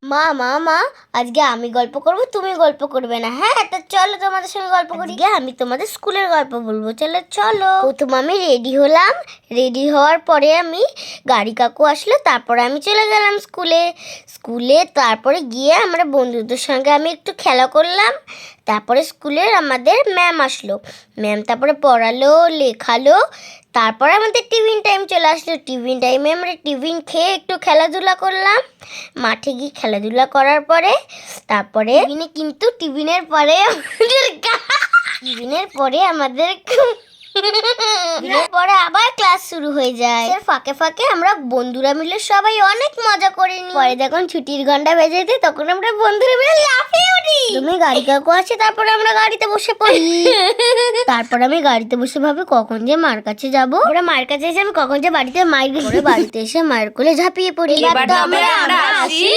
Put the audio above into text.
মা, আজকে আমি গল্প করব, তুমি গল্প করবে না? হ্যাঁ, তো চলো তোমাদের সঙ্গে গল্প করি। আজকে আমি তোমাদের স্কুলের গল্প বলবো, চলো। প্রথম আমি রেডি হলাম। রেডি হওয়ার পরে আমি গাড়ি কাকু আসলো, তারপরে আমি চলে গেলাম স্কুলে। তারপরে গিয়ে আমরা বন্ধুদের সঙ্গে আমি একটু খেলা করলাম। তারপরে স্কুলের আমাদের ম্যাম আসলো। ম্যাম তারপরে পড়ালো, লেখালো। তারপরে আমাদের টিফিন টাইম চলে আসলো। টিফিন টাইমে আমরা টিফিন খেয়ে একটু খেলাধুলা করলাম। মাঠে গিয়ে খেলাধুলা করার পরে তারপরে টিফিনের পরে আবার ক্লাস শুরু হয়ে যায়। ফাঁকে ফাঁকে আমরা বন্ধুরা মিলে সবাই অনেক মজা করে নিই। পরে যখন ছুটির ঘন্টা বেজে যায় তখন আমরা বন্ধুরা মিলে লাফিয়ে উঠি। তুমি গাড়ি কাকু আছে, তারপরে আমরা গাড়িতে বসে পড়ি। তারপর আমি গাড়িতে বসে ভাবি কখন যে মার কাছে যাবো। আমরা মায়ের কাছে এসে আমি কখন যে বাড়িতে মায়ের বাড়িতে এসে মায়ের কোলে ঝাঁপিয়ে পড়ি। এবার তবে আমরা আসি।